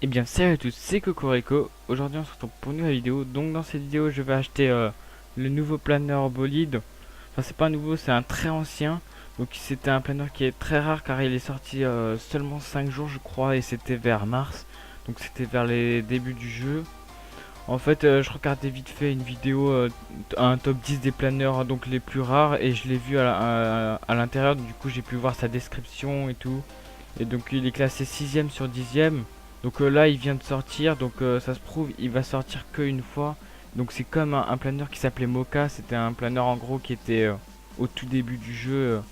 Eh bien salut à tous, c'est Cocorico. Aujourd'hui on se retrouve pour une nouvelle vidéo. Donc dans cette vidéo je vais acheter le nouveau planeur bolide. Enfin c'est pas nouveau, c'est un très ancien. Donc c'était un planeur qui est très rare car il est sorti seulement 5 jours je crois. Et c'était vers mars. Donc c'était vers les débuts du jeu. En fait je regardais vite fait une vidéo, un top 10 des planeurs donc les plus rares. Et je l'ai vu à l'intérieur. Du coup j'ai pu voir sa description et tout. Et donc il est classé 6ème sur 10ème. Donc là il vient de sortir, donc ça se prouve il va sortir qu'une fois. Donc c'est comme un planeur qui s'appelait Mocha, c'était un planeur en gros qui était au tout début du jeu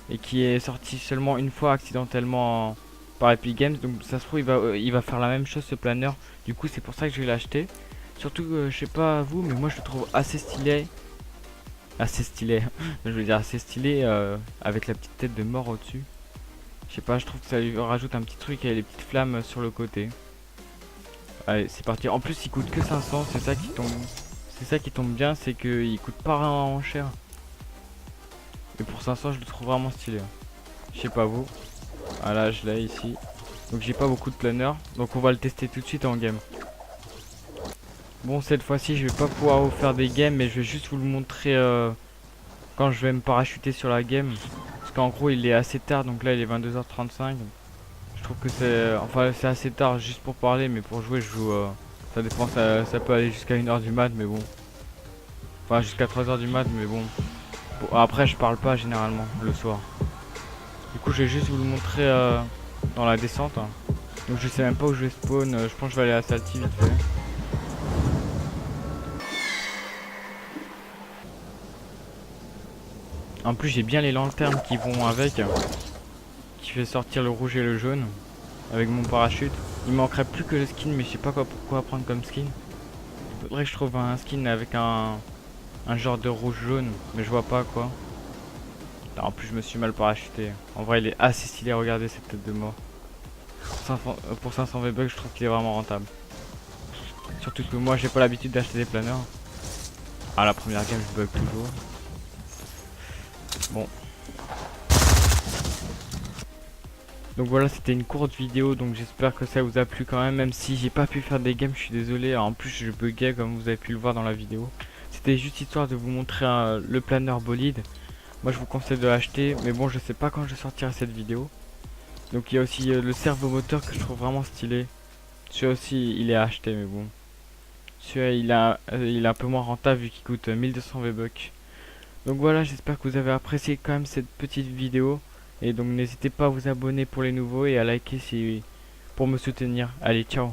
et qui est sorti seulement une fois accidentellement par Epic Games. Donc ça se trouve il va faire la même chose ce planeur. Du coup c'est pour ça que je vais l'acheter. Surtout je sais pas vous mais moi je le trouve assez stylé. Assez stylé, je veux dire assez stylé avec la petite tête de mort au-dessus. Je sais pas, je trouve que ça lui rajoute un petit truc et les petites flammes sur le côté. Allez, c'est parti. En plus, il coûte que 500, c'est ça qui tombe. C'est ça qui tombe bien, c'est qu'il coûte pas vraiment cher. Et pour 500, je le trouve vraiment stylé. Je sais pas vous. Ah là, je l'ai ici. Donc j'ai pas beaucoup de planeurs. Donc on va le tester tout de suite en game. Bon, cette fois-ci, je vais pas pouvoir vous faire des games, mais je vais juste vous le montrer quand je vais me parachuter sur la game. Parce qu'en gros, il est assez tard, donc là, il est 22h35. Je trouve que c'est assez tard juste pour parler, mais pour jouer je joue ça dépend, ça peut aller jusqu'à 1h du mat, mais bon, enfin jusqu'à 3h du mat, mais bon. Bon, après je parle pas généralement le soir. Du coup je vais juste vous le montrer dans la descente, hein. Donc je sais même pas où je vais spawn, je pense que je vais aller à Salty vite fait. En plus j'ai bien les lanternes qui vont avec, qui fait sortir le rouge et le jaune avec mon parachute. Il manquerait plus que le skin, mais je sais pas quoi prendre comme skin. Faudrait que je trouve un skin avec un genre de rouge jaune, mais je vois pas quoi. Putain, en plus je me suis mal parachuté. En vrai il est assez stylé, regardez cette tête de mort. Pour 500 V-Bucks je trouve qu'il est vraiment rentable. Surtout que moi j'ai pas l'habitude d'acheter des planeurs. Ah la première game je bug toujours. Bon. Donc voilà, c'était une courte vidéo, donc j'espère que ça vous a plu quand même. Même si j'ai pas pu faire des games, je suis désolé. En plus je buguais comme vous avez pu le voir dans la vidéo. C'était juste histoire de vous montrer le planeur bolide. Moi je vous conseille de l'acheter, mais bon je sais pas quand je sortirai cette vidéo. Donc il y a aussi le servomoteur que je trouve vraiment stylé. Celui-là aussi il est à acheter, mais bon. Celui-là il est un peu moins rentable vu qu'il coûte 1200 V-Bucks. Donc voilà, j'espère que vous avez apprécié quand même cette petite vidéo. Et donc n'hésitez pas à vous abonner pour les nouveaux et à liker si pour me soutenir. Allez, ciao.